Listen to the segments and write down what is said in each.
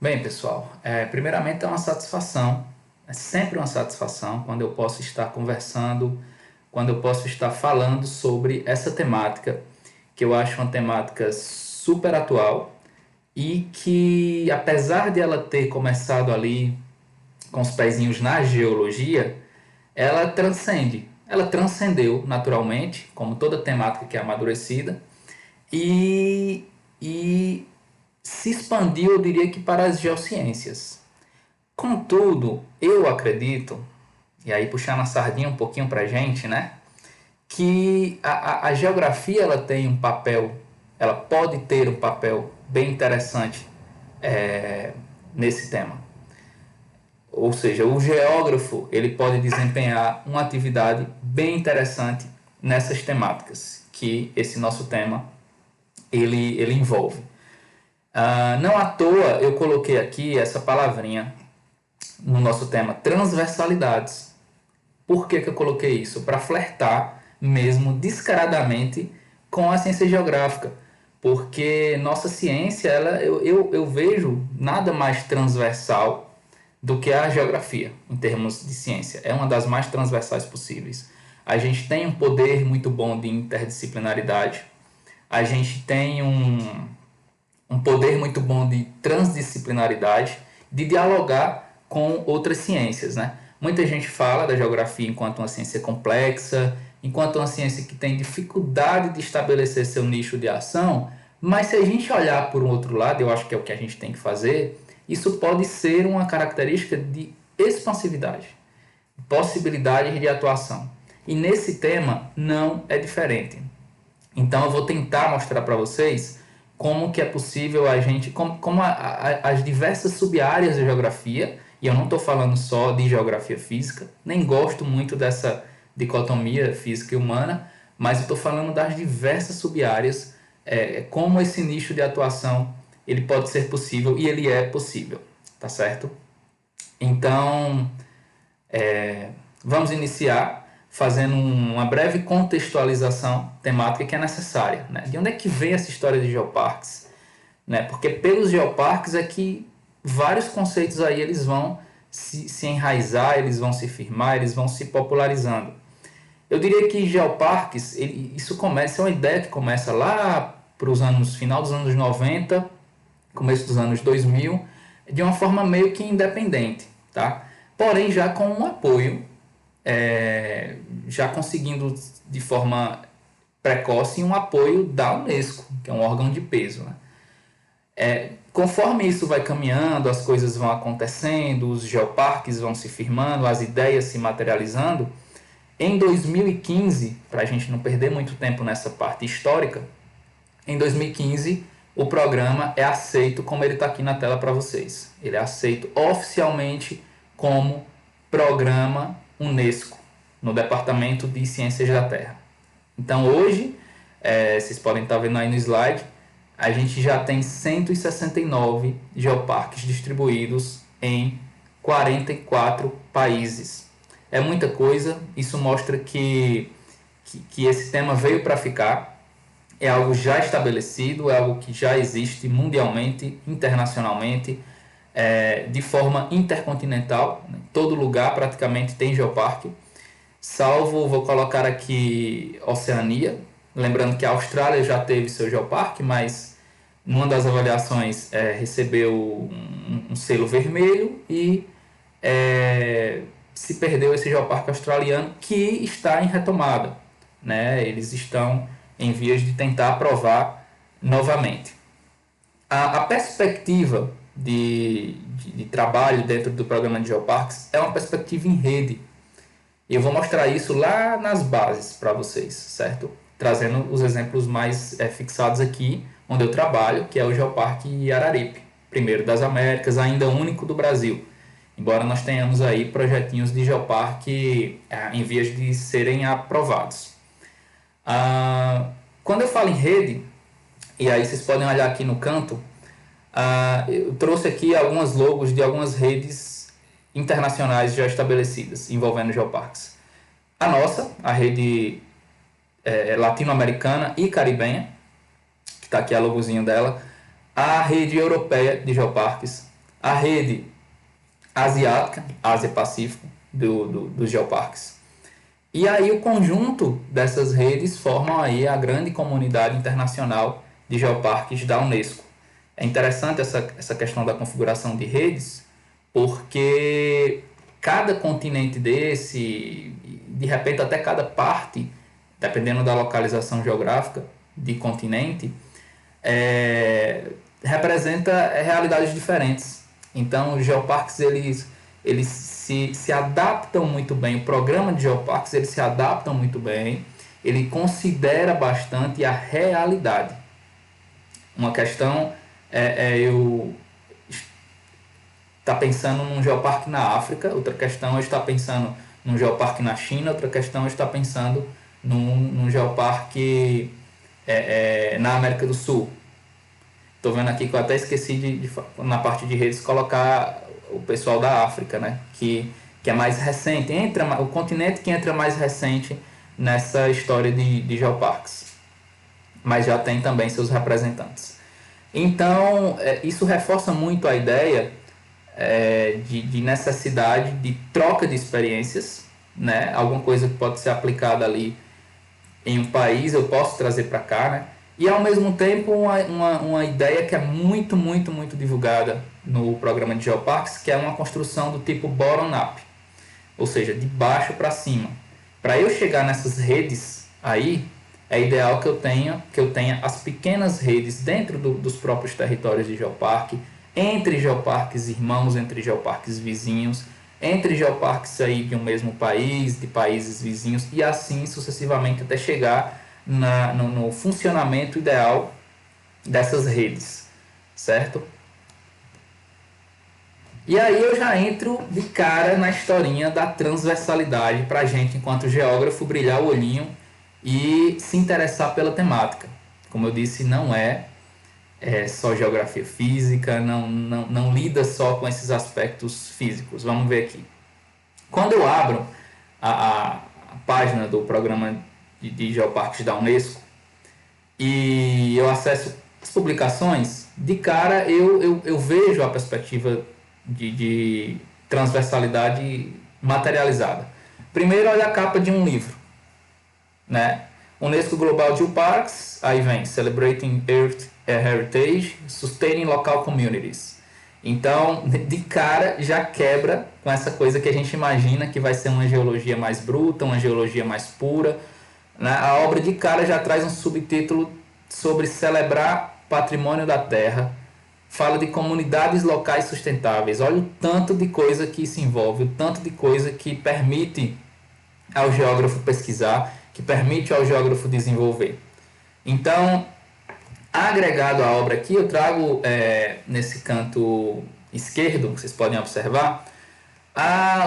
Bem, pessoal, primeiramente é uma satisfação, é sempre uma satisfação quando eu posso estar conversando, quando eu posso estar falando sobre essa temática, que eu acho uma temática super atual e que, apesar de ela ter começado ali com os pezinhos na geologia, ela transcende, ela transcendeu naturalmente, como toda temática que é amadurecida, e, e se expandiu, eu diria que para as geociências. Contudo, eu acredito, e aí puxando a sardinha um pouquinho para a gente, né? Que a geografia ela tem um papel, ela pode ter um papel bem interessante nesse tema. Ou seja, o geógrafo ele pode desempenhar uma atividade bem interessante nessas temáticas que esse nosso tema ele envolve. Não à toa eu coloquei aqui essa palavrinha no nosso tema, transversalidades. Por que eu coloquei isso? Para flertar mesmo descaradamente com a ciência geográfica. Porque nossa ciência, eu vejo nada mais transversal do que a geografia, em termos de ciência. É uma das mais transversais possíveis. A gente tem um poder muito bom de interdisciplinaridade, a gente tem um poder muito bom de transdisciplinaridade, de dialogar com outras ciências, né? Muita gente fala da geografia enquanto uma ciência complexa, enquanto uma ciência que tem dificuldade de estabelecer seu nicho de ação, mas se a gente olhar por um outro lado, eu acho que é o que a gente tem que fazer, isso pode ser uma característica de expansividade, possibilidade de atuação. E nesse tema não é diferente. Então eu vou tentar mostrar para vocês como que é possível a gente, as diversas sub-áreas da geografia, e eu não estou falando só de geografia física, nem gosto muito dessa dicotomia física e humana, mas eu estou falando das diversas sub-áreas, como esse nicho de atuação ele pode ser possível e ele é possível, tá certo? Então, vamos iniciar fazendo uma breve contextualização temática que é necessária. Né? De onde é que vem essa história de geoparques? Né? Porque pelos geoparques é que vários conceitos aí eles vão se enraizar, eles vão se firmar, eles vão se popularizando. Eu diria que geoparques, isso começa, é uma ideia que começa lá para os anos, final dos anos 90, começo dos anos 2000, de uma forma meio que independente, tá? Porém já com um apoio, já conseguindo de forma precoce um apoio da Unesco, que é um órgão de peso, né? Conforme isso vai caminhando, as coisas vão acontecendo, os geoparques vão se firmando, as ideias se materializando. Em 2015, para a gente não perder muito tempo nessa parte histórica, em 2015 o programa é aceito como ele está aqui na tela para vocês. Ele é aceito oficialmente como Programa Unesco, no Departamento de Ciências da Terra. Então hoje, vocês podem estar vendo aí no slide, a gente já tem 169 geoparques distribuídos em 44 países. É muita coisa, isso mostra que esse tema veio para ficar, é algo já estabelecido, é algo que já existe mundialmente, internacionalmente, de forma intercontinental. Em todo lugar praticamente tem geoparque, salvo, vou colocar aqui Oceania, lembrando que a Austrália já teve seu geoparque, mas numa das avaliações recebeu um selo vermelho e se perdeu esse geoparque australiano que está em retomada, né? Eles estão em vias de tentar aprovar novamente. A perspectiva de trabalho dentro do programa de geoparques é uma perspectiva em rede. E eu vou mostrar isso lá nas bases para vocês, certo? Trazendo os exemplos mais fixados aqui, onde eu trabalho, que é o Geoparque Araripe, primeiro das Américas, ainda único do Brasil. Embora nós tenhamos aí projetinhos de geoparque em vias de serem aprovados. Quando eu falo em rede, e aí vocês podem olhar aqui no canto, eu trouxe aqui algumas logos de algumas redes internacionais já estabelecidas envolvendo geoparques. A nossa, a rede latino-americana e caribenha, que está aqui a logozinho dela, a rede europeia de geoparques, a rede asiática, Ásia-Pacífico, dos geoparques. E aí o conjunto dessas redes formam aí a grande comunidade internacional de geoparques da Unesco. É interessante essa questão da configuração de redes, porque cada continente desse, de repente até cada parte, dependendo da localização geográfica de continente, representa realidades diferentes. Então, os geoparques eles se adaptam muito bem, o programa de geoparques eles se adaptam muito bem, ele considera bastante a realidade. Uma questão eu estar pensando num geoparque na África, outra questão é estar pensando num geoparque na China, outra questão é estar pensando num geoparque na América do Sul. Estou vendo aqui que eu até esqueci na parte de redes, colocar o pessoal da África, né? Que é mais recente, o continente que entra mais recente nessa história de geoparques, mas já tem também seus representantes. Então, isso reforça muito a ideia de necessidade de troca de experiências, né? Alguma coisa que pode ser aplicada ali em um país, eu posso trazer para cá, né? E ao mesmo tempo uma ideia que é muito, muito, muito divulgada no programa de geoparques, que é uma construção do tipo bottom-up, ou seja, de baixo para cima. Para eu chegar nessas redes aí, é ideal que eu tenha as pequenas redes dentro dos próprios territórios de geoparque, entre geoparques irmãos, entre geoparques vizinhos, entre geoparques aí de um mesmo país, de países vizinhos, e assim sucessivamente até chegar no funcionamento ideal dessas redes, certo? E aí eu já entro de cara na historinha da transversalidade para a gente, enquanto geógrafo, brilhar o olhinho e se interessar pela temática. Como eu disse, não é só geografia física, não lida só com esses aspectos físicos. Vamos ver aqui. Quando eu abro a página do programa de geoparques da Unesco e eu acesso as publicações, de cara eu vejo a perspectiva de transversalidade materializada. Primeiro, olha a capa de um livro, né? Unesco Global Geoparks, aí vem Celebrating Earth Heritage, Sustaining Local Communities. Então, de cara, já quebra com essa coisa que a gente imagina que vai ser uma geologia mais bruta, uma geologia mais pura, né? A obra de cara já traz um subtítulo sobre celebrar patrimônio da terra, fala de comunidades locais sustentáveis. Olha o tanto de coisa que se envolve, o tanto de coisa que permite ao geógrafo pesquisar, que permite ao geógrafo desenvolver. Então, agregado à obra aqui, eu trago nesse canto esquerdo, vocês podem observar,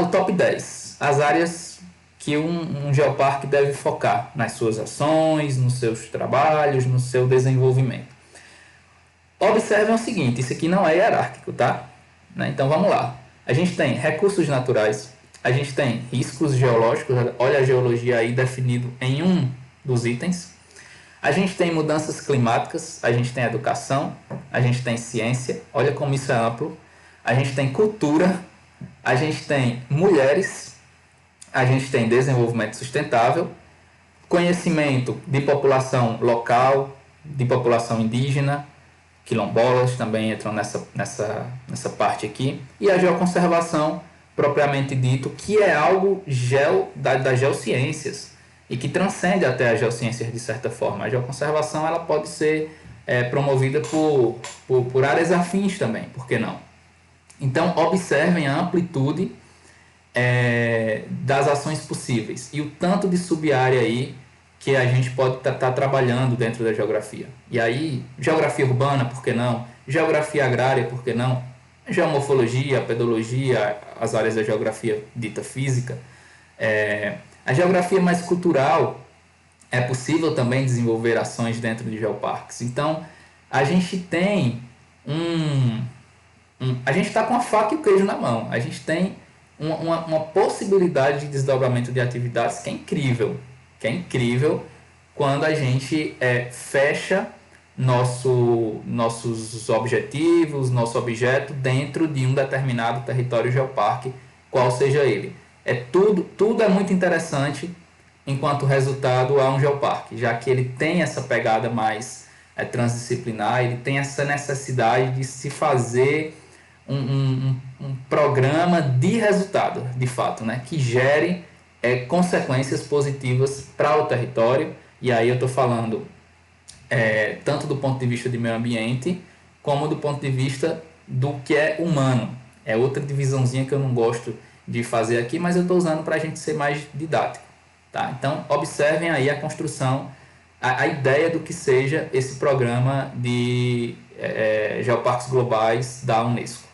o top 10, as áreas que um geoparque deve focar nas suas ações, nos seus trabalhos, no seu desenvolvimento. Observem o seguinte, isso aqui não é hierárquico, tá? Então vamos lá. A gente tem recursos naturais, a gente tem riscos geológicos, olha a geologia aí definido em um dos itens. A gente tem mudanças climáticas, a gente tem educação, a gente tem ciência, olha como isso é amplo. A gente tem cultura, a gente tem mulheres, a gente tem desenvolvimento sustentável, conhecimento de população local, de população indígena, quilombolas também entram nessa parte aqui, e a geoconservação, propriamente dito, que é algo das geociências e que transcende até as geociências de certa forma. A geoconservação ela pode ser promovida por áreas afins também, por que não? Então, observem a amplitude das ações possíveis e o tanto de sub-área aí que a gente pode estar trabalhando dentro da geografia. E aí, geografia urbana, por que não? Geografia agrária, por que não? Geomorfologia, pedologia, as áreas da geografia dita física. A geografia mais cultural, é possível também desenvolver ações dentro de geoparques. Então, a gente tem a gente está com a faca e o queijo na mão. A gente tem uma possibilidade de desdobramento de atividades que é incrível quando a gente fecha nossos objetivos, nosso objeto dentro de um determinado território geoparque, qual seja ele. Tudo é muito interessante enquanto resultado a um geoparque, já que ele tem essa pegada mais transdisciplinar, ele tem essa necessidade de se fazer um programa de resultado, de fato, né, que gere consequências positivas para o território. E aí eu estou falando tanto do ponto de vista de meio ambiente, como do ponto de vista do que é humano. É outra divisãozinha que eu não gosto de fazer aqui, mas eu estou usando para a gente ser mais didático. Tá? Então, observem aí a construção, a ideia do que seja esse programa de geoparques globais da Unesco.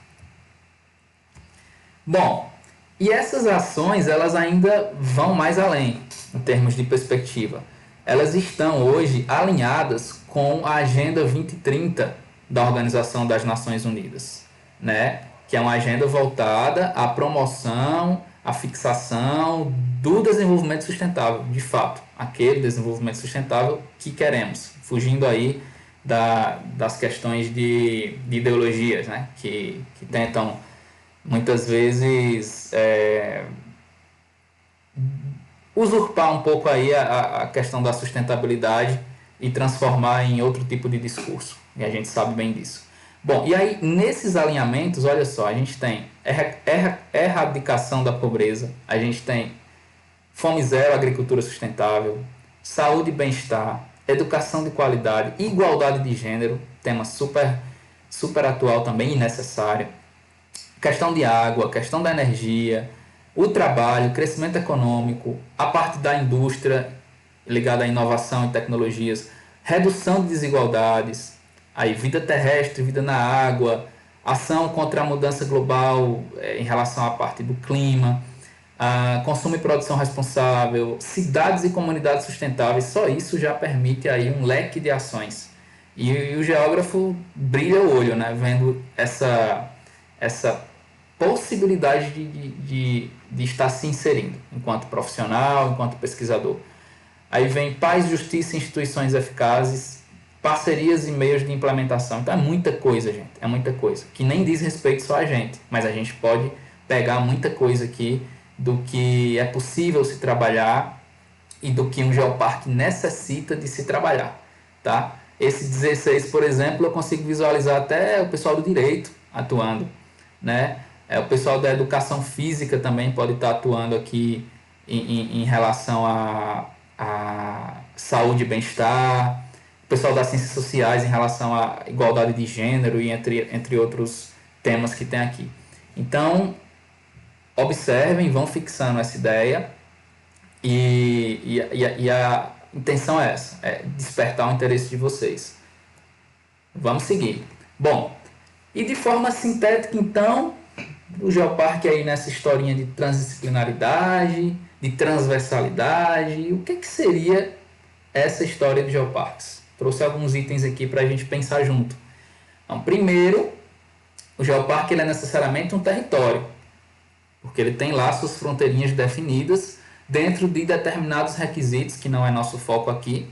Bom, e essas ações elas ainda vão mais além em termos de perspectiva. Elas estão hoje alinhadas com a Agenda 2030 da Organização das Nações Unidas, né? Que é uma agenda voltada à promoção, à fixação do desenvolvimento sustentável, de fato, aquele desenvolvimento sustentável que queremos, fugindo aí das questões de ideologias, né? Que tentam muitas vezes usurpar um pouco aí a questão da sustentabilidade e transformar em outro tipo de discurso. E a gente sabe bem disso. Bom, e aí nesses alinhamentos, olha só, a gente tem erradicação da pobreza, a gente tem fome zero, agricultura sustentável, saúde e bem-estar, educação de qualidade, igualdade de gênero, tema super atual também e necessário, questão de água, questão da energia, o trabalho, crescimento econômico, a parte da indústria ligada à inovação e tecnologias, redução de desigualdades, aí vida terrestre, vida na água, ação contra a mudança global em relação à parte do clima, consumo e produção responsável, cidades e comunidades sustentáveis. Só isso já permite aí um leque de ações. E o geógrafo brilha o olho, né, vendo essa possibilidade de estar se inserindo enquanto profissional, enquanto pesquisador. Aí vem paz, justiça e instituições eficazes, parcerias e meios de implementação. Então é muita coisa, gente, é muita coisa, que nem diz respeito só a gente, mas a gente pode pegar muita coisa aqui do que é possível se trabalhar e do que um geoparque necessita de se trabalhar, tá? Esse 16, por exemplo, eu consigo visualizar até o pessoal do direito atuando, né? O pessoal da educação física também pode estar atuando aqui em relação a saúde e bem-estar, o pessoal das ciências sociais em relação à igualdade de gênero e entre outros temas que tem aqui. Então, observem, vão fixando essa ideia e a intenção é essa, é despertar o interesse de vocês. Vamos seguir. Bom, e de forma sintética, então, o geoparque aí nessa historinha de transdisciplinaridade, de transversalidade, o que seria essa história de geoparques? Trouxe alguns itens aqui para a gente pensar junto. Então, primeiro, o geoparque ele é necessariamente um território, porque ele tem lá suas fronteirinhas definidas dentro de determinados requisitos, que não é nosso foco aqui.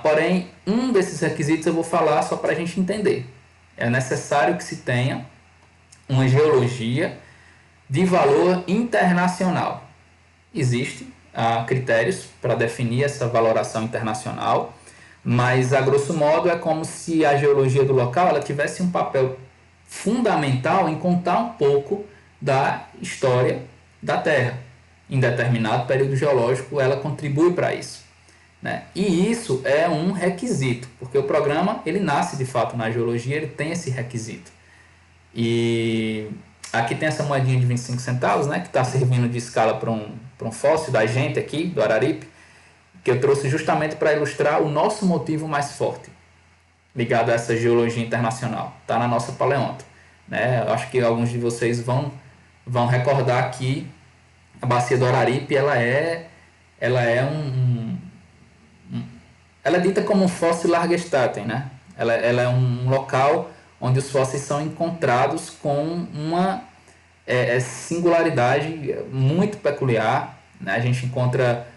Porém, um desses requisitos eu vou falar só para a gente entender. É necessário que se tenha uma geologia de valor internacional. Existem critérios para definir essa valoração internacional, mas a grosso modo é como se a geologia do local ela tivesse um papel fundamental em contar um pouco da história da Terra. Em determinado período geológico ela contribui para isso, né? E isso é um requisito, porque o programa ele nasce de fato na geologia, ele tem esse requisito. E aqui tem essa moedinha de 25 centavos, né, que está servindo de escala para um fóssil da gente aqui, do Araripe, que eu trouxe justamente para ilustrar o nosso motivo mais forte, ligado a essa geologia internacional. Está na nossa paleonto, né? Eu acho que alguns de vocês vão recordar que a bacia do Araripe, ela é ela é dita como um fóssil Largestaten, né? Ela é um local onde os fósseis são encontrados com uma singularidade muito peculiar, né? A gente encontra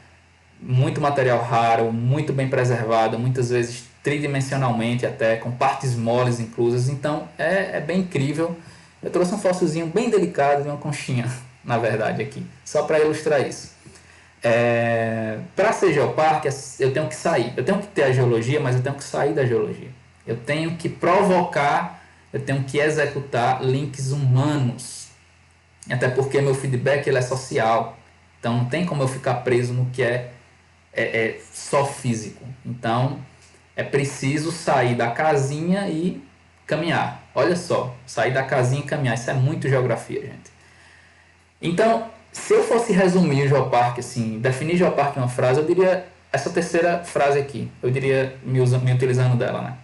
muito material raro, muito bem preservado, muitas vezes tridimensionalmente até, com partes moles inclusas. Então é bem incrível. Eu trouxe um fóssilzinho bem delicado de uma conchinha, na verdade, aqui, só para ilustrar isso. Para ser geoparque, eu tenho que sair. Eu tenho que ter a geologia, mas eu tenho que sair da geologia. Eu tenho que provocar, eu tenho que executar links humanos. Até porque meu feedback ele é social. Então não tem como eu ficar preso no que é só físico. Então é preciso sair da casinha e caminhar. Olha só, sair da casinha e caminhar. Isso é muito geografia, gente. Então, se eu fosse resumir o geoparque, assim, definir geoparque em uma frase, eu diria essa terceira frase aqui. Eu diria, me utilizando dela, né?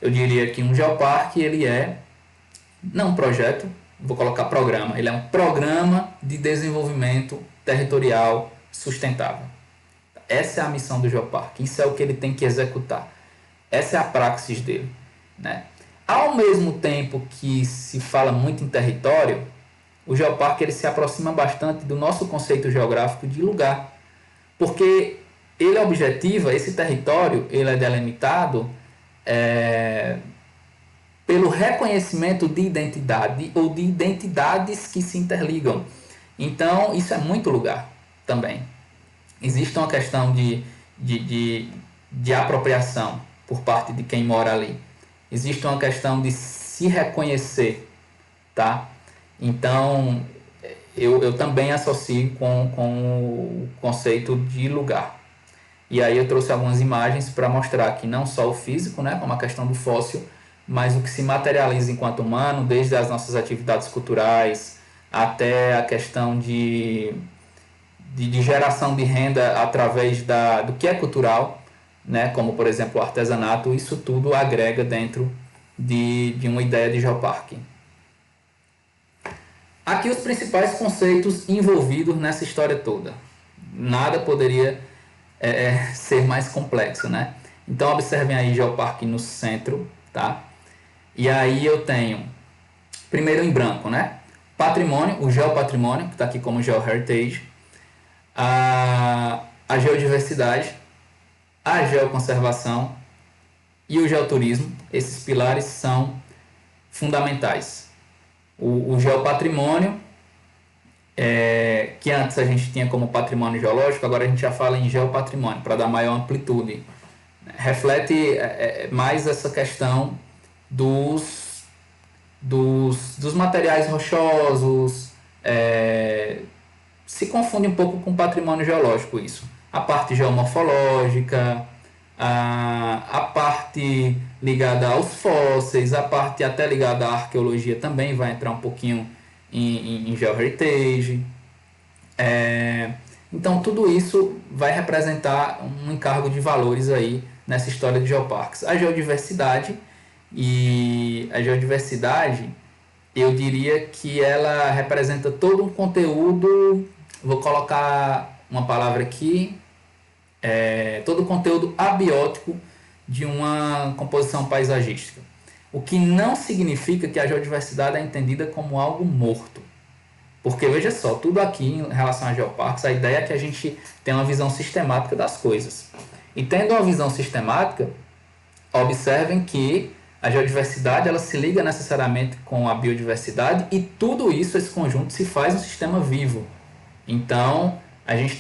Eu diria que um geoparque, ele é, não um projeto, vou colocar programa, ele é um programa de desenvolvimento territorial sustentável. Essa é a missão do geoparque, isso é o que ele tem que executar. Essa é a praxis dele, né? Ao mesmo tempo que se fala muito em território, o geoparque ele se aproxima bastante do nosso conceito geográfico de lugar, porque ele objetiva, esse território ele é delimitado pelo reconhecimento de identidade ou de identidades que se interligam. Então, isso é muito lugar também. Existe uma questão de apropriação por parte de quem mora ali. Existe uma questão de se reconhecer, tá? Então, eu também associo com o conceito de lugar. E aí eu trouxe algumas imagens para mostrar que não só o físico, né, como a questão do fóssil, mas o que se materializa enquanto humano, desde as nossas atividades culturais até a questão de geração de renda através do que é cultural, né, como por exemplo o artesanato, isso tudo agrega dentro de uma ideia de geoparque. Aqui os principais conceitos envolvidos nessa história toda. Nada poderia ser mais complexo, né? Então observem aí geoparque no centro, tá? E aí eu tenho, primeiro em branco, né? Patrimônio, o geopatrimônio, que está aqui como geoheritage, a geodiversidade, a geoconservação e o geoturismo. Esses pilares são fundamentais. O geopatrimônio, que antes a gente tinha como patrimônio geológico, agora a gente já fala em geopatrimônio, para dar maior amplitude. Reflete mais essa questão dos materiais rochosos, se confunde um pouco com patrimônio geológico isso. A parte geomorfológica, a parte ligada aos fósseis, a parte até ligada à arqueologia também vai entrar um pouquinho em geoheritage. Então tudo isso vai representar um encargo de valores aí nessa história de geoparques. A geodiversidade, eu diria que ela representa todo um conteúdo, vou colocar uma palavra aqui, todo o conteúdo abiótico de uma composição paisagística. O que não significa que a geodiversidade é entendida como algo morto. Porque, veja só, tudo aqui em relação a geoparques, a ideia é que a gente tenha uma visão sistemática das coisas. E tendo uma visão sistemática, observem que a geodiversidade ela se liga necessariamente com a biodiversidade e tudo isso, esse conjunto, se faz um sistema vivo. Então, a gente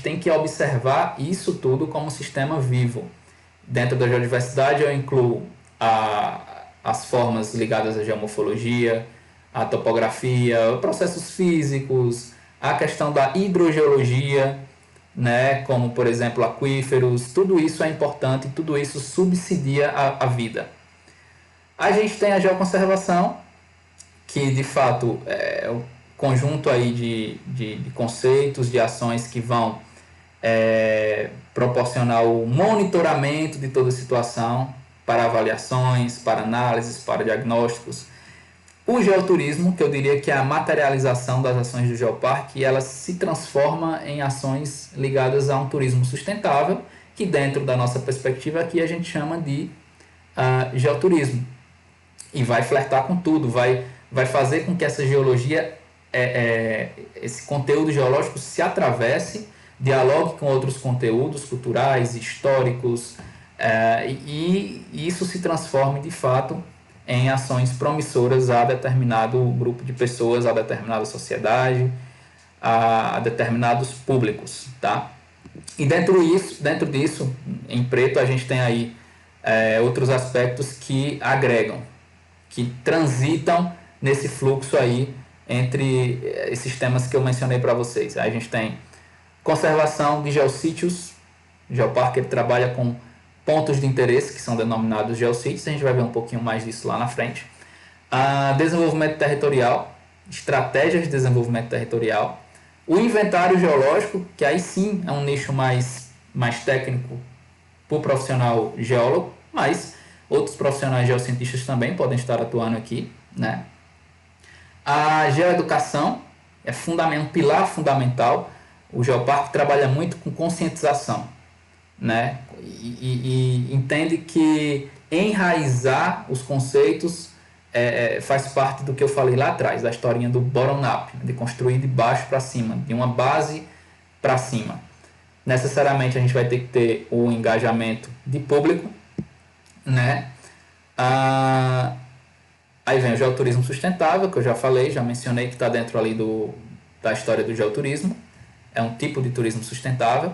tem que observar isso tudo como um sistema vivo. Dentro da geodiversidade eu incluo as formas ligadas à geomorfologia, a topografia, processos físicos, a questão da hidrogeologia, né, como por exemplo aquíferos, tudo isso é importante, tudo isso subsidia a vida. A gente tem a geoconservação, que de fato é um conjunto aí de conceitos, de ações que vão proporcionar o monitoramento de toda a situação para avaliações, para análises, para diagnósticos. O geoturismo, que eu diria que é a materialização das ações do geoparque, ela se transforma em ações ligadas a um turismo sustentável, que dentro da nossa perspectiva aqui a gente chama de geoturismo. E vai flertar com tudo, vai fazer com que essa geologia, esse conteúdo geológico se atravesse, dialogue com outros conteúdos culturais, históricos, e isso se transforme de fato em ações promissoras a determinado grupo de pessoas, a determinada sociedade, a determinados públicos, tá? E dentro disso, em preto, a gente tem aí outros aspectos que agregam, que transitam nesse fluxo aí entre esses temas que eu mencionei para vocês. Aí a gente tem conservação de geossítios. O Geoparque ele trabalha com pontos de interesse, que são denominados geossítios. A gente vai ver um pouquinho mais disso lá na frente. Desenvolvimento territorial, estratégias de desenvolvimento territorial. O inventário geológico, que aí sim é um nicho mais técnico para o profissional geólogo, mas outros profissionais geocientistas também podem estar atuando aqui, né? A geoeducação é um pilar fundamental. O Geoparque trabalha muito com conscientização, né? E entende que enraizar os conceitos faz parte do que eu falei lá atrás, da historinha do bottom-up, de construir de baixo para cima, de uma base para cima. Necessariamente a gente vai ter que ter o engajamento de público, né? Aí vem o geoturismo sustentável, que eu já falei, já mencionei que está dentro ali da história do geoturismo. É um tipo de turismo sustentável.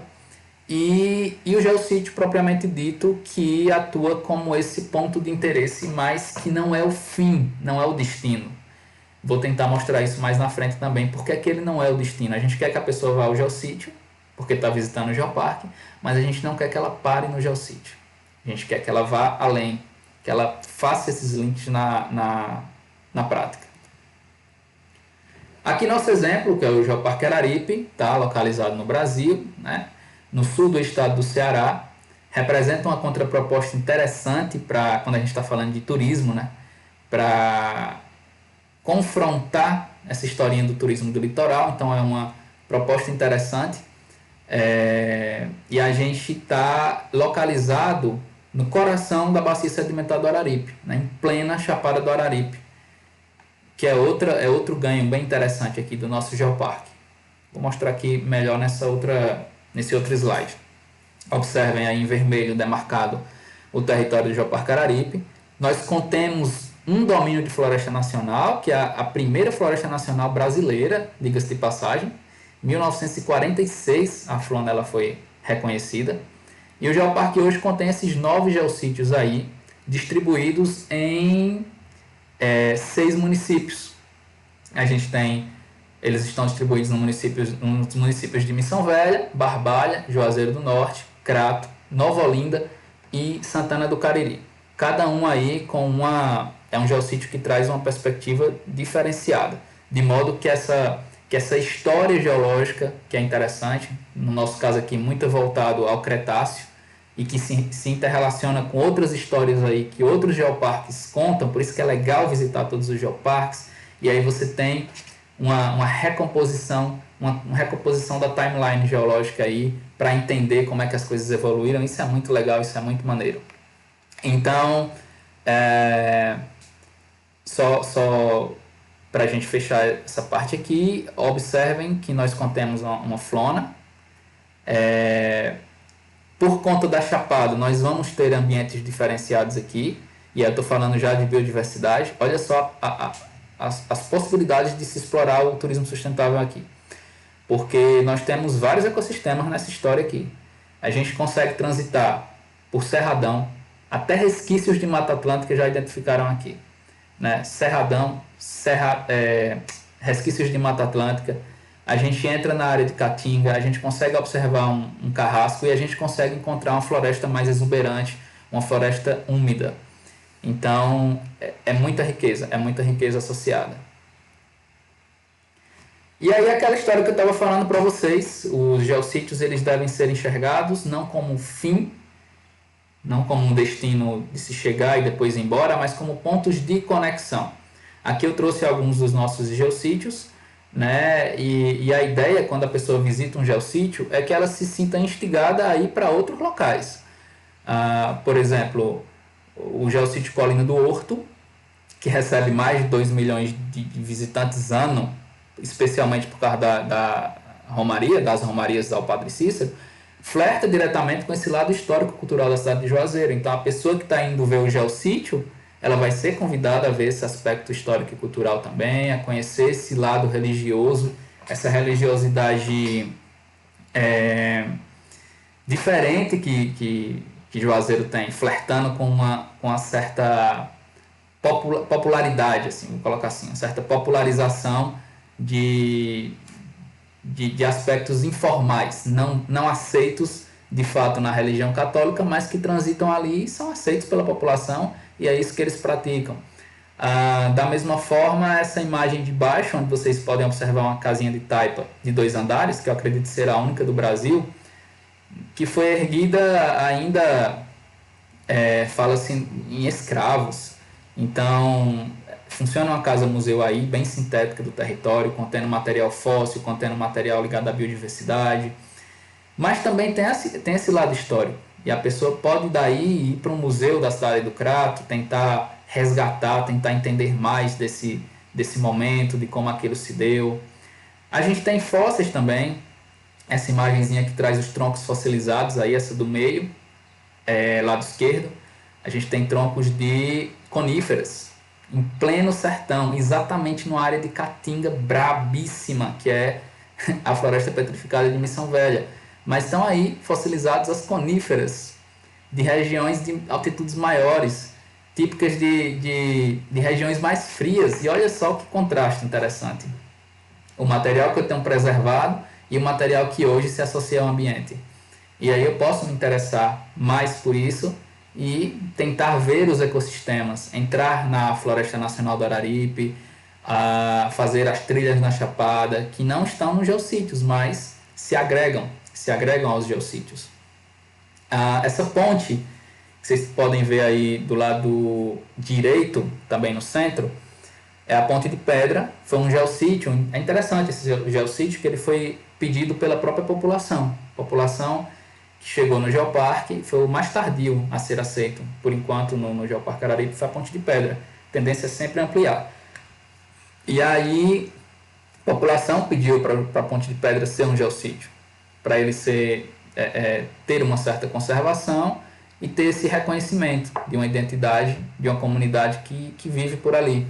E o geossítio propriamente dito, que atua como esse ponto de interesse, mas que não é o fim, não é o destino. Vou tentar mostrar isso mais na frente também, porque aquele não é o destino. A gente quer que a pessoa vá ao geossítio, porque está visitando o geoparque, mas a gente não quer que ela pare no geossítio. A gente quer que ela vá além, que ela faça esses links na prática. Aqui nosso exemplo, que é o Geoparque Araripe, tá localizado no Brasil, né? No sul do estado do Ceará, representa uma contraproposta interessante para quando a gente está falando de turismo, né? Para confrontar essa historinha do turismo do litoral. Então é uma proposta interessante. E a gente está localizado no coração da bacia sedimentar do Araripe, né? Em plena Chapada do Araripe, que é outro ganho bem interessante aqui do nosso geoparque. Vou mostrar aqui melhor nesse outro slide. Observem aí em vermelho demarcado o território do Geoparque Araripe. Nós contemos um domínio de floresta nacional, que é a primeira floresta nacional brasileira, diga-se de passagem. Em 1946 a Floresta foi reconhecida. E o Geoparque hoje contém esses 9 geossítios aí, distribuídos em 6 municípios. Eles estão distribuídos nos municípios de Missão Velha, Barbalha, Juazeiro do Norte, Crato, Nova Olinda e Santana do Cariri. Cada um aí é um geossítio que traz uma perspectiva diferenciada, de modo que essa história geológica, que é interessante, no nosso caso aqui muito voltado ao Cretáceo, e que se interrelaciona com outras histórias aí que outros geoparques contam, por isso que é legal visitar todos os geoparques, e aí você tem uma recomposição da timeline geológica aí para entender como é que as coisas evoluíram. Isso é muito legal, isso é muito maneiro. Então, só para a gente fechar essa parte aqui, observem que nós contemos uma flora. Por conta da Chapada, nós vamos ter ambientes diferenciados aqui, e eu estou falando já de biodiversidade. Olha só as possibilidades de se explorar o turismo sustentável aqui, porque nós temos vários ecossistemas nessa história aqui. A gente consegue transitar por Cerradão, até resquícios de Mata Atlântica já identificaram aqui, né? Cerradão, resquícios de Mata Atlântica. A gente entra na área de Caatinga, a gente consegue observar um carrasco e a gente consegue encontrar uma floresta mais exuberante, uma floresta úmida. Então, é muita riqueza associada. E aí aquela história que eu estava falando para vocês, os geossítios eles devem ser enxergados não como um fim, não como um destino de se chegar e depois ir embora, mas como pontos de conexão. Aqui eu trouxe alguns dos nossos geossítios, né? E a ideia, quando a pessoa visita um geossítio, é que ela se sinta instigada a ir para outros locais. Por exemplo, o geossítio Colina do Horto, que recebe mais de 2 milhões de visitantes ano, especialmente por causa das romarias ao Padre Cícero. flerta diretamente com esse lado histórico-cultural da cidade de Juazeiro. Então, a pessoa que está indo ver o geossítio, ela vai ser convidada a ver esse aspecto histórico e cultural também, a conhecer esse lado religioso, essa religiosidade diferente que Juazeiro tem, flertando com uma certa popularidade, assim, vou colocar assim, uma certa popularização de, de aspectos informais, não aceitos de fato na religião católica, mas que transitam ali e são aceitos pela população, e é isso que eles praticam. Da mesma forma, essa imagem de baixo, onde vocês podem observar uma casinha de taipa de 2 andares, que eu acredito ser a única do Brasil, que foi erguida ainda, fala-se em escravos. Então, funciona uma casa-museu aí, bem sintética do território, contendo material fóssil, contendo material ligado à biodiversidade, mas também tem esse lado histórico. E a pessoa pode daí ir para um museu da cidade do Crato, tentar resgatar, tentar entender mais desse momento, de como aquilo se deu. A gente tem fósseis também, essa imagenzinha que traz os troncos fossilizados, aí essa do meio, lado esquerdo. A gente tem troncos de coníferas, em pleno sertão, exatamente numa área de caatinga brabíssima, que é a floresta petrificada de Missão Velha. Mas estão aí fossilizados as coníferas de regiões de altitudes maiores, típicas de regiões mais frias. E olha só que contraste interessante. O material que eu tenho preservado e o material que hoje se associa ao ambiente. E aí eu posso me interessar mais por isso e tentar ver os ecossistemas, entrar na Floresta Nacional do Araripe, fazer as trilhas na Chapada, que não estão nos geossítios, mas se agregam aos geossítios. Essa ponte, que vocês podem ver aí do lado direito, também no centro, é a Ponte de Pedra. Foi um geossítio, é interessante esse geossítio, que ele foi pedido pela própria população. A população que chegou no Geoparque foi o mais tardio a ser aceito. Por enquanto, no Geoparque Araripe foi a Ponte de Pedra. A tendência é sempre ampliar. E aí, a população pediu para a Ponte de Pedra ser um geossítio, para ele ter uma certa conservação e ter esse reconhecimento de uma identidade, de uma comunidade que vive por ali.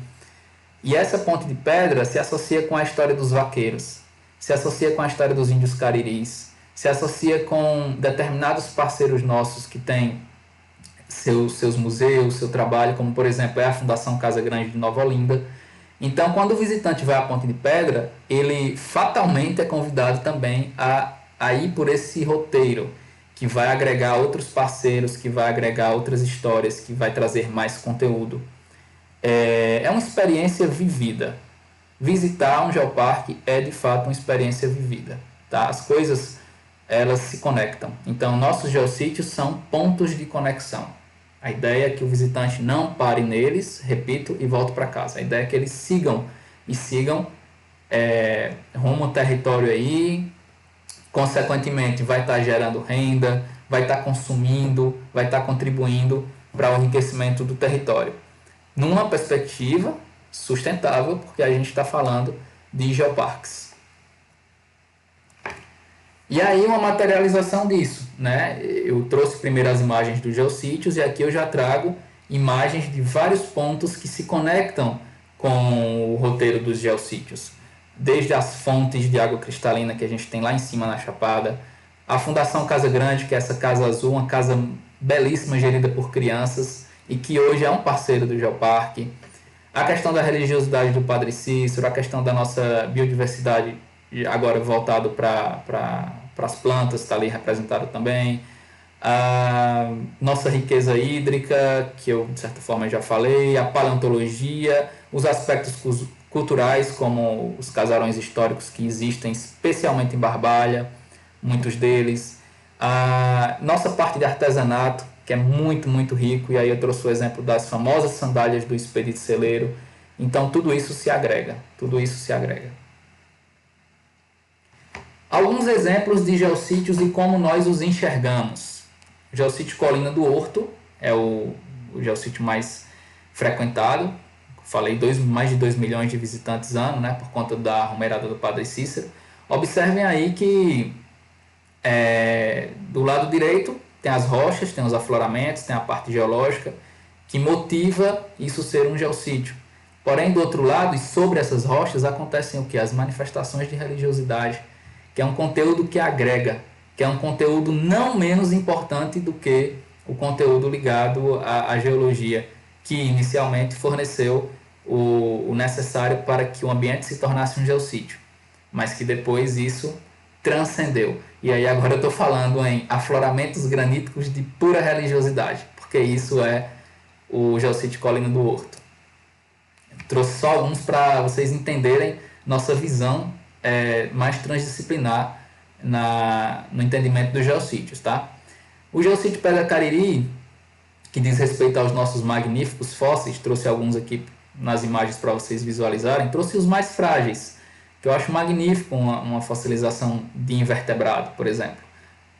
E essa Ponte de Pedra se associa com a história dos vaqueiros, se associa com a história dos índios cariris, se associa com determinados parceiros nossos que têm seus museus, seu trabalho, como por exemplo é a Fundação Casa Grande de Nova Olinda. Então, quando o visitante vai à Ponte de Pedra, ele fatalmente é convidado também a ir por esse roteiro, que vai agregar outros parceiros, que vai agregar outras histórias, que vai trazer mais conteúdo. É uma experiência vivida. Visitar um geoparque é de fato uma experiência vivida. Tá? As coisas, elas se conectam. Então, nossos geossítios são pontos de conexão. A ideia é que o visitante não pare neles, repito, e volte para casa. A ideia é que eles sigam rumo ao território aí, consequentemente vai estar gerando renda, vai estar consumindo, vai estar contribuindo para o enriquecimento do território. Numa perspectiva sustentável, porque a gente está falando de geoparques. E aí uma materialização disso, né? Eu trouxe primeiro as imagens dos geossítios e aqui eu já trago imagens de vários pontos que se conectam com o roteiro dos geossítios. Desde as fontes de água cristalina que a gente tem lá em cima na Chapada, a Fundação Casa Grande, que é essa casa azul, uma casa belíssima gerida por crianças e que hoje é um parceiro do Geoparque. A questão da religiosidade do Padre Cícero, a questão da nossa biodiversidade agora voltado para as plantas, está ali representado também. A nossa riqueza hídrica, que eu de certa forma já falei, a paleontologia, os aspectos culturais, como os casarões históricos que existem, especialmente em Barbalha, muitos deles. A nossa parte de artesanato, que é muito, muito rico, e aí eu trouxe o exemplo das famosas sandálias do Expedito Celeiro. Então, tudo isso se agrega, tudo isso se agrega. Alguns exemplos de geossítios e como nós os enxergamos. O geossítio Colina do Horto é o geossítio mais frequentado. Falei, mais de 2 milhões de visitantes ano, né, por conta da romeirada do Padre Cícero. Observem aí que Do lado direito tem as rochas, tem os afloramentos, tem a parte geológica que motiva isso ser um geossítio. Porém, do outro lado, e sobre essas rochas, acontecem o que? As manifestações de religiosidade, que é um conteúdo que agrega, que é um conteúdo não menos importante do que o conteúdo ligado à geologia, que inicialmente forneceu o necessário para que o ambiente se tornasse um geossítio, mas que depois isso transcendeu. E aí agora eu estou falando em afloramentos graníticos de pura religiosidade, porque isso é o geossítio Colina do Horto. Trouxe só alguns para vocês entenderem nossa visão mais transdisciplinar no entendimento dos geossítios, tá? O geossítio Pedra Cariri, que diz respeito aos nossos magníficos fósseis, trouxe alguns aqui nas imagens para vocês visualizarem, trouxe os mais frágeis, que eu acho magnífico uma fossilização de invertebrado, por exemplo.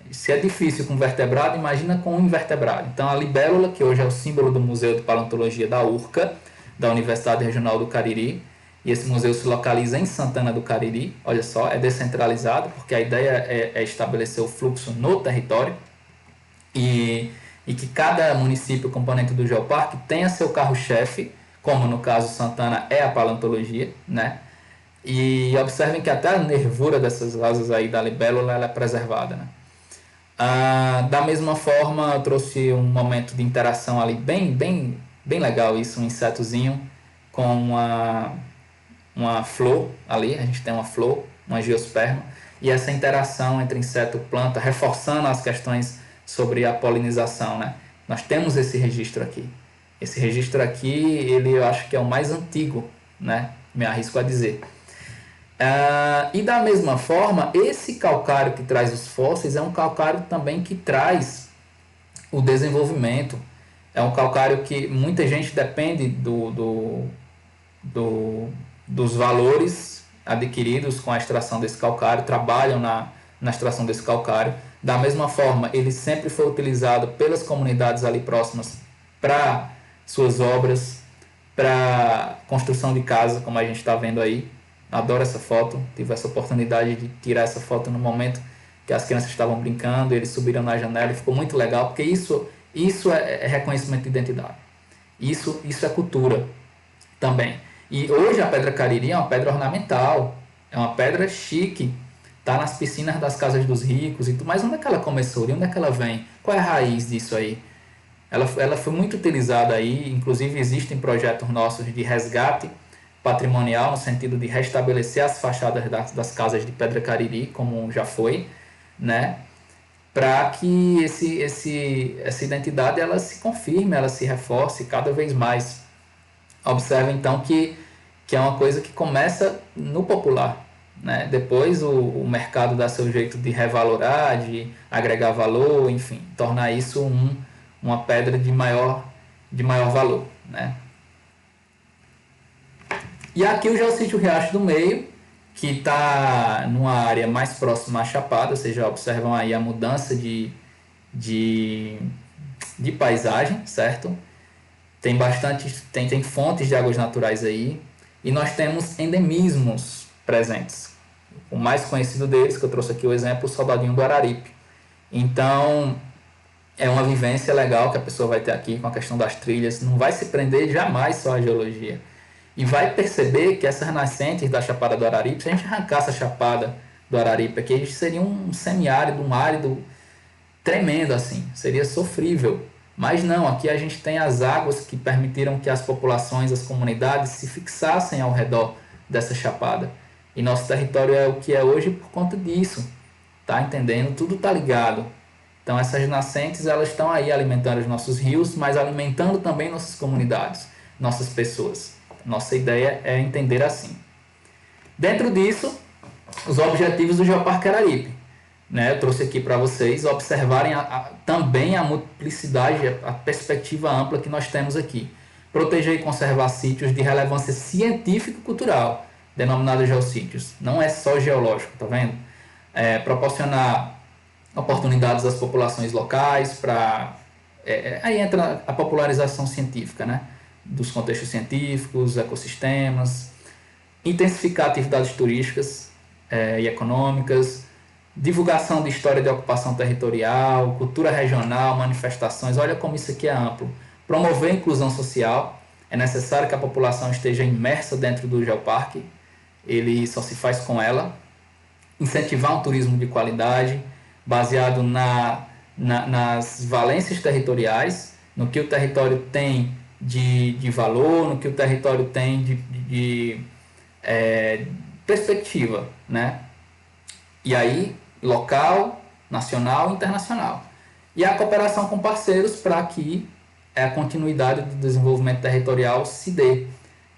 Se é difícil com vertebrado, imagina com invertebrado. Então a libélula, que hoje é o símbolo do Museu de Paleontologia da URCA, da Universidade Regional do Cariri, e esse museu se localiza em Santana do Cariri, olha só, é descentralizado, porque a ideia é estabelecer o fluxo no território, e que cada município componente do Geoparque tenha seu carro-chefe, como no caso Santana é a paleontologia, né? E observem que até a nervura dessas asas aí da libélula ela é preservada, né? Da mesma forma, eu trouxe um momento de interação ali bem legal isso, um insetozinho com uma flor ali, a gente tem uma flor, uma geosperma, e essa interação entre inseto e planta, reforçando as questões sobre a polinização, né? Nós temos esse registro aqui. Esse registro aqui, eu acho que é o mais antigo, né? Me arrisco a dizer. E da mesma forma, esse calcário que traz os fósseis é um calcário também que traz o desenvolvimento. É um calcário que muita gente depende dos valores adquiridos com a extração desse calcário, trabalham na extração desse calcário. Da mesma forma, ele sempre foi utilizado pelas comunidades ali próximas para suas obras, para construção de casa, como a gente está vendo aí. Adoro essa foto, tive essa oportunidade de tirar essa foto no momento que as crianças estavam brincando, eles subiram na janela e ficou muito legal, porque isso é reconhecimento de identidade. Isso é cultura também. E hoje a Pedra Cariri é uma pedra ornamental, é uma pedra chique, tá nas piscinas das casas dos ricos e tudo. Mas onde é que ela começou? De onde é que ela vem? Qual é a raiz disso aí? Ela foi muito utilizada aí, inclusive existem projetos nossos de resgate patrimonial, no sentido de restabelecer as fachadas das casas de Pedra Cariri, como já foi, né? Para que essa identidade ela se confirme, ela se reforce cada vez mais. Observe então que é uma coisa que começa no popular, né? Depois o mercado dá seu jeito de revalorar, de agregar valor, enfim, tornar isso uma pedra de maior valor, né? E aqui o Geossítio Riacho do Meio, que está numa área mais próxima à Chapada, vocês já observam aí a mudança de paisagem, certo? Tem fontes de águas naturais aí, e nós temos endemismos presentes. O mais conhecido deles, que eu trouxe aqui o exemplo, o Soldadinho do Araripe. Então, é uma vivência legal que a pessoa vai ter aqui com a questão das trilhas, não vai se prender jamais só à geologia. E vai perceber que essas nascentes da Chapada do Araripe, se a gente arrancasse a Chapada do Araripe aqui, seria um semiárido, um árido tremendo assim, seria sofrível. Mas não, aqui a gente tem as águas que permitiram que as populações, as comunidades se fixassem ao redor dessa chapada. E nosso território é o que é hoje por conta disso, tá entendendo? Tudo tá ligado. Então essas nascentes, elas estão aí alimentando os nossos rios, mas alimentando também nossas comunidades, nossas pessoas. Nossa ideia é entender assim. Dentro disso, os objetivos do Geoparque Araripe. Né? Eu trouxe aqui para vocês observarem também a multiplicidade, a perspectiva ampla que nós temos aqui. Proteger e conservar sítios de relevância científica e cultural, denominados geossítios. Não é só geológico, tá vendo? Proporcionar oportunidades às populações locais para... aí entra a popularização científica, né? Dos contextos científicos, ecossistemas, intensificar atividades turísticas e econômicas, divulgação de história de ocupação territorial, cultura regional, manifestações. Olha como isso aqui é amplo. Promover a inclusão social. É necessário que a população esteja imersa dentro do geoparque. Ele só se faz com ela. Incentivar um turismo de qualidade, baseado nas valências territoriais, no que o território tem de valor, no que o território tem de perspectiva, né? E aí, local, nacional e internacional. E a cooperação com parceiros para que a continuidade do desenvolvimento territorial se dê.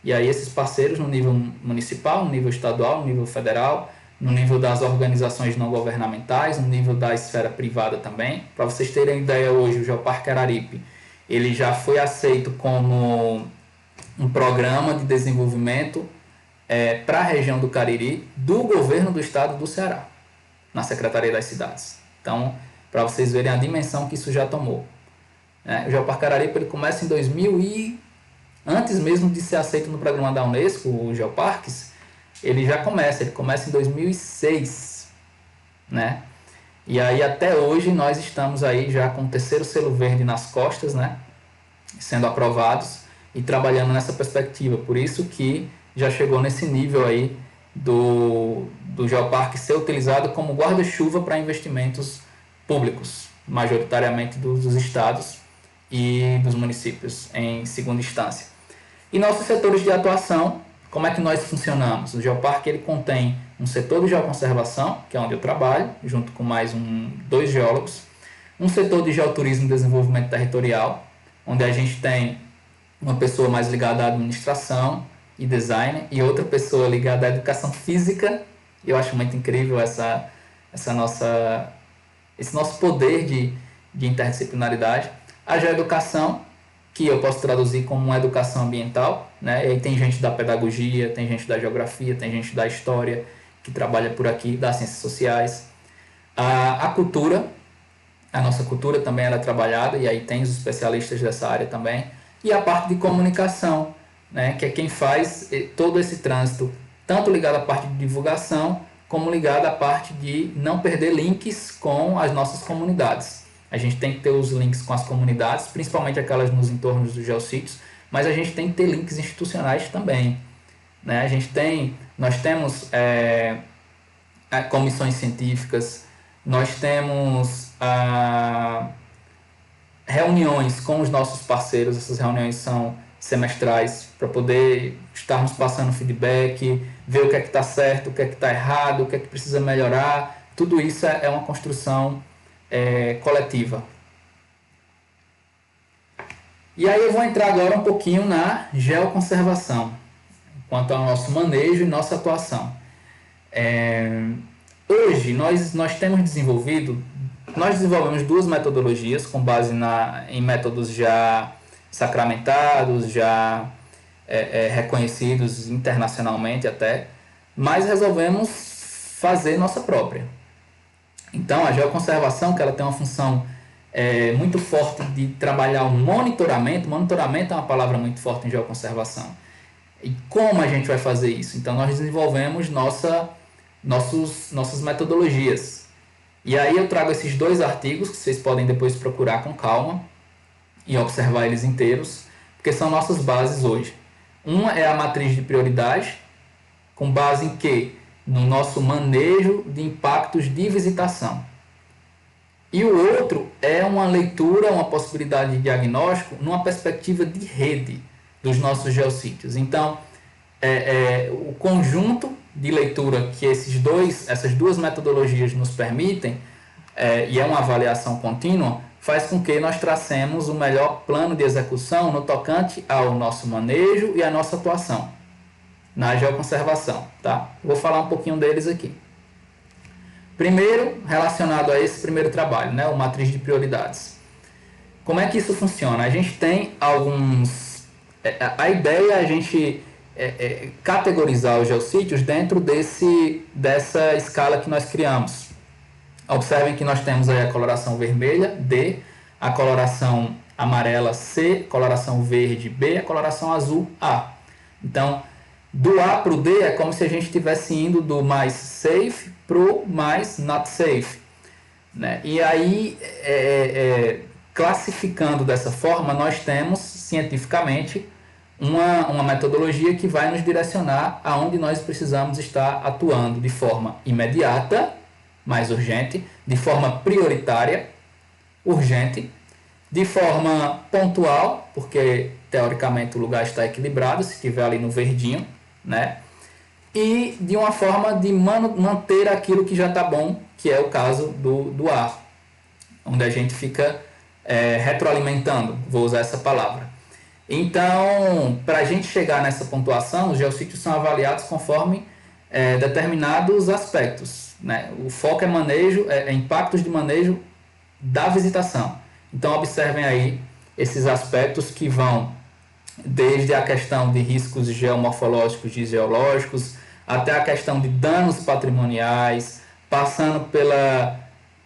E aí esses parceiros no nível municipal, no nível estadual, no nível federal, no nível das organizações não governamentais, no nível da esfera privada também. Para vocês terem ideia, hoje o Geoparque Araripe ele já foi aceito como um programa de desenvolvimento para a região do Cariri do governo do estado do Ceará, na Secretaria das Cidades. Então, para vocês verem a dimensão que isso já tomou. O Geoparque Araripe ele começa em 2000 e antes mesmo de ser aceito no programa da Unesco, o Geoparques, ele começa em 2006, né? E aí até hoje nós estamos aí já com o terceiro selo verde nas costas, né? Sendo aprovados e trabalhando nessa perspectiva. Por isso que já chegou nesse nível aí do Geoparque ser utilizado como guarda-chuva para investimentos públicos, majoritariamente dos estados e dos municípios em segunda instância. E nossos setores de atuação, como é que nós funcionamos? O Geoparque ele contém um setor de geoconservação, que é onde eu trabalho, junto com mais dois geólogos, um setor de geoturismo e desenvolvimento territorial, onde a gente tem uma pessoa mais ligada à administração e design e outra pessoa ligada à educação física. Eu acho muito incrível esse nosso poder de interdisciplinaridade. A geoeducação, que eu posso traduzir como uma educação ambiental, né? E aí tem gente da pedagogia, tem gente da geografia, tem gente da história que trabalha por aqui, das ciências sociais. A cultura, a nossa cultura também era trabalhada, e aí tem os especialistas dessa área também. E a parte de comunicação, né? Que é quem faz todo esse trânsito, tanto ligado à parte de divulgação, como ligado à parte de não perder links com as nossas comunidades. A gente tem que ter os links com as comunidades, principalmente aquelas nos entornos dos geossítios, mas a gente tem que ter links institucionais também, né? Nós temos comissões científicas, nós temos reuniões com os nossos parceiros. Essas reuniões são semestrais para poder estarmos passando feedback, ver o que é que está certo, o que é que está errado, o que é que precisa melhorar. Tudo isso é uma construção coletiva. E aí eu vou entrar agora um pouquinho na geoconservação, quanto ao nosso manejo e nossa atuação. Hoje nós desenvolvemos duas metodologias com base em métodos já sacramentados, já reconhecidos internacionalmente até, mas resolvemos fazer nossa própria. Então, a geoconservação, que ela tem uma função muito forte de trabalhar o monitoramento. Monitoramento é uma palavra muito forte em geoconservação. E como a gente vai fazer isso? Então, nós desenvolvemos nossas metodologias. E aí eu trago esses dois artigos, que vocês podem depois procurar com calma e observar eles inteiros, porque são nossas bases hoje. Uma é a matriz de prioridade, com base em quê? No nosso manejo de impactos de visitação. E o outro é uma leitura, uma possibilidade de diagnóstico numa perspectiva de rede dos nossos geossítios. Então, o conjunto de leitura que essas duas metodologias nos permitem, e é uma avaliação contínua, faz com que nós tracemos o melhor plano de execução no tocante ao nosso manejo e à nossa atuação na geoconservação, tá? Vou falar um pouquinho deles aqui. Primeiro, relacionado a esse primeiro trabalho, né, o matriz de prioridades. Como é que isso funciona? A gente tem a ideia é a gente categorizar os geossítios dentro dessa escala que nós criamos. Observem que nós temos aí a coloração vermelha, D, a coloração amarela, C, a coloração verde, B, a coloração azul, A. Então, Do A para o D é como se a gente estivesse indo do mais safe para o mais not safe, né? E aí, classificando dessa forma, nós temos cientificamente uma metodologia que vai nos direcionar aonde nós precisamos estar atuando de forma imediata, mais urgente, de forma prioritária, urgente, de forma pontual, porque teoricamente o lugar está equilibrado, se estiver ali no verdinho, né? E de uma forma de manter aquilo que já está bom, que é o caso do ar, onde a gente fica retroalimentando, vou usar essa palavra. Então, para a gente chegar nessa pontuação, os geossítios são avaliados conforme determinados aspectos, né? O foco é manejo, impactos de manejo da visitação. Então, observem aí esses aspectos que vão desde a questão de riscos geomorfológicos e geológicos, até a questão de danos patrimoniais, passando pela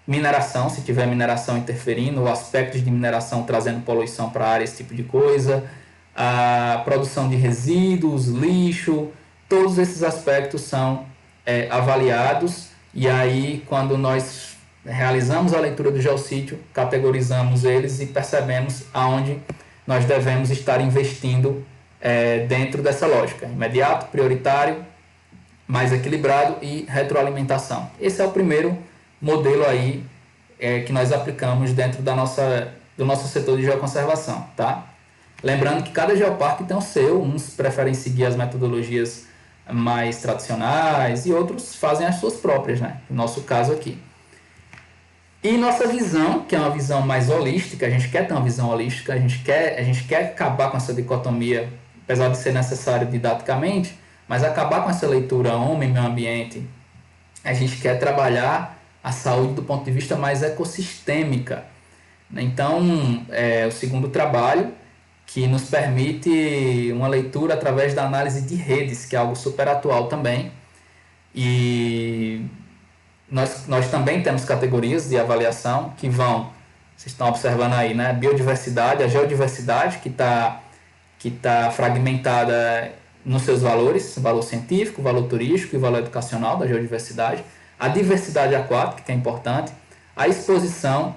mineração, se tiver mineração interferindo, ou aspectos de mineração trazendo poluição para a área, esse tipo de coisa, a produção de resíduos, lixo, todos esses aspectos são avaliados, e aí quando nós realizamos a leitura do geossítio, categorizamos eles e percebemos aonde nós devemos estar investindo dentro dessa lógica, imediato, prioritário, mais equilibrado e retroalimentação. Esse é o primeiro modelo aí que nós aplicamos dentro do nosso setor de geoconservação, tá? Lembrando que cada geoparque tem o seu, uns preferem seguir as metodologias mais tradicionais e outros fazem as suas próprias, né? No nosso caso aqui. E nossa visão, que é uma visão mais holística, a gente quer ter uma visão holística, a gente quer acabar com essa dicotomia, apesar de ser necessário didaticamente, mas acabar com essa leitura homem e meio ambiente. A gente quer trabalhar a saúde do ponto de vista mais ecossistêmica. Então, o segundo trabalho, que nos permite uma leitura através da análise de redes, que é algo super atual também. E nós também temos categorias de avaliação que vão, vocês estão observando aí, né? Biodiversidade, a geodiversidade, que tá fragmentada nos seus valores, valor científico, valor turístico e valor educacional da geodiversidade, a diversidade aquática, que é importante, a exposição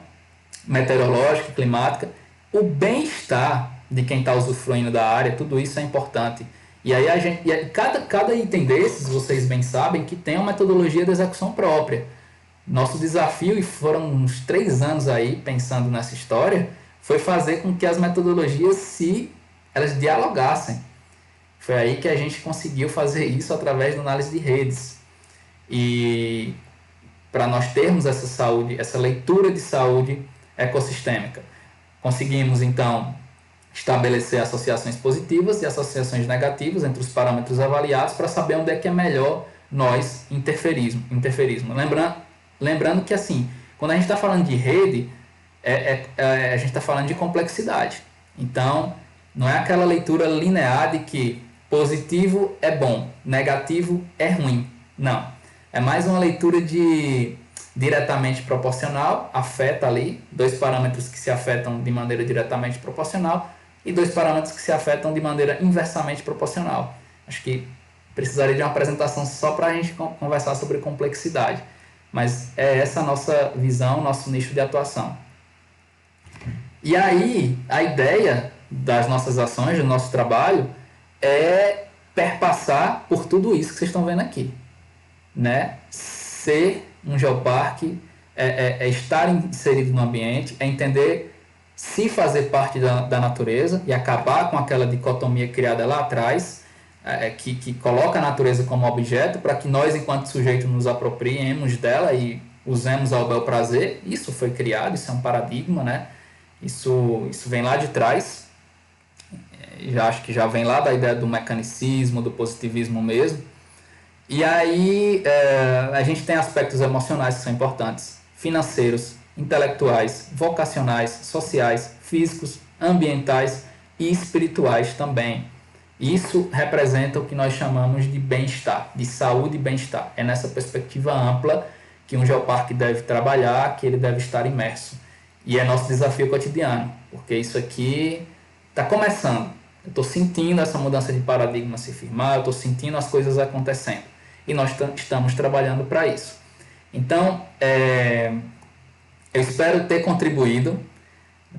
meteorológica e climática, o bem-estar de quem está usufruindo da área, tudo isso é importante. E aí cada item desses, vocês bem sabem, que tem uma metodologia de execução própria. Nosso desafio, e foram uns 3 anos aí pensando nessa história, foi fazer com que as metodologias elas dialogassem. Foi aí que a gente conseguiu fazer isso através da análise de redes. E para nós termos essa saúde, essa leitura de saúde ecossistêmica, conseguimos então estabelecer associações positivas e associações negativas entre os parâmetros avaliados para saber onde é que é melhor nós interferirmos. Lembrando que assim, quando a gente está falando de rede, a gente está falando de complexidade. Então, não é aquela leitura linear de que positivo é bom, negativo é ruim. Não. É mais uma leitura de diretamente proporcional, afeta ali, 2 parâmetros que se afetam de maneira diretamente proporcional e 2 parâmetros que se afetam de maneira inversamente proporcional. Acho que precisaria de uma apresentação só para a gente conversar sobre complexidade. Mas é essa a nossa visão, nosso nicho de atuação. E aí, a ideia das nossas ações, do nosso trabalho, é perpassar por tudo isso que vocês estão vendo aqui, né? Ser um geoparque estar inserido no ambiente, é entender se fazer parte da natureza e acabar com aquela dicotomia criada lá atrás, que coloca a natureza como objeto para que nós, enquanto sujeito, nos apropriemos dela e usemos ao bel prazer. Isso foi criado, isso é um paradigma, né? Isso vem lá de trás. Acho que já vem lá da ideia do mecanicismo, do positivismo mesmo. E aí a gente tem aspectos emocionais que são importantes, financeiros, intelectuais, vocacionais, sociais, físicos, ambientais e espirituais também. Isso representa o que nós chamamos de bem-estar, de saúde e bem-estar. É nessa perspectiva ampla que um geoparque deve trabalhar, que ele deve estar imerso. E é nosso desafio cotidiano, porque isso aqui está começando. Eu estou sentindo essa mudança de paradigma se firmar, eu estou sentindo as coisas acontecendo. E nós estamos trabalhando para isso. Então, eu espero ter contribuído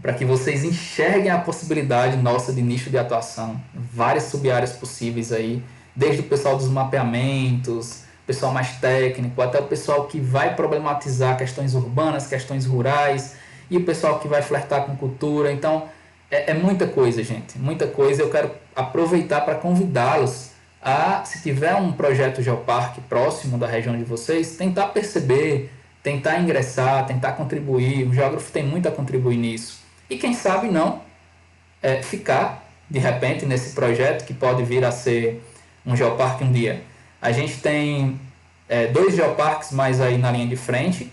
para que vocês enxerguem a possibilidade nossa de nicho de atuação, várias sub-áreas possíveis aí, desde o pessoal dos mapeamentos, pessoal mais técnico, até o pessoal que vai problematizar questões urbanas, questões rurais, e o pessoal que vai flertar com cultura. Então, é muita coisa, gente, muita coisa. Eu quero aproveitar para convidá-los a, se tiver um projeto geoparque próximo da região de vocês, tentar perceber, tentar ingressar, tentar contribuir. O geógrafo tem muito a contribuir nisso. E quem sabe não ficar, de repente, nesse projeto que pode vir a ser um geoparque um dia. A gente tem 2 geoparques mais aí na linha de frente,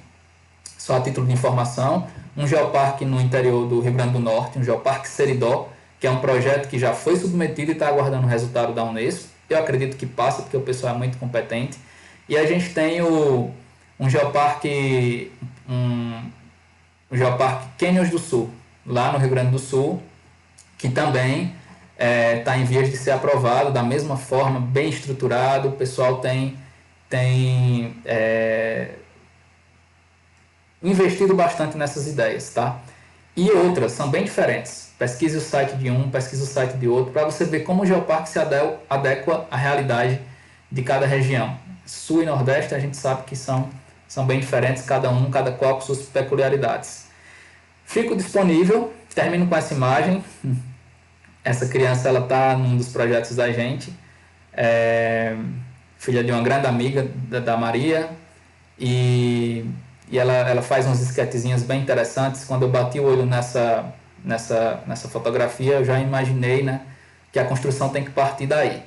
só a título de informação. Um geoparque no interior do Rio Grande do Norte, um geoparque Seridó, que é um projeto que já foi submetido e está aguardando o resultado da Unesco. Eu acredito que passa, porque o pessoal é muito competente. E a gente tem um geoparque, o Geoparque Canyons do Sul, lá no Rio Grande do Sul, que também está em vias de ser aprovado da mesma forma, bem estruturado. O pessoal tem investido bastante nessas ideias, tá? E outras são bem diferentes. Pesquise o site de um, pesquise o site de outro, para você ver como o geoparque se adequa à realidade de cada região. Sul e Nordeste a gente sabe que são bem diferentes, cada qual com suas peculiaridades. Fico disponível, termino com essa imagem. Essa criança ela está num dos projetos da gente, filha de uma grande amiga da Maria, e ela faz uns esquetezinhos bem interessantes. Quando eu bati o olho nessa fotografia, eu já imaginei, né, que a construção tem que partir daí.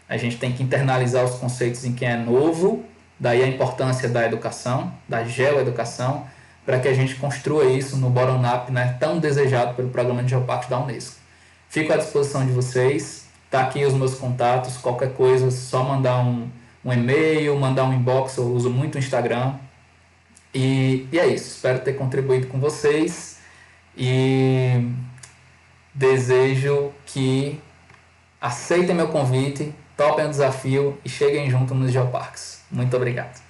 A gente tem que internalizar os conceitos em quem é novo, daí a importância da educação, da geoeducação, para que a gente construa isso no bottom-up, né, tão desejado pelo Programa de Geoparques da Unesco. Fico à disposição de vocês, tá aqui os meus contatos, qualquer coisa, só mandar um e-mail, mandar um inbox, eu uso muito o Instagram. E é isso, espero ter contribuído com vocês e desejo que aceitem meu convite, topem o desafio e cheguem junto nos geoparques. Muito obrigado.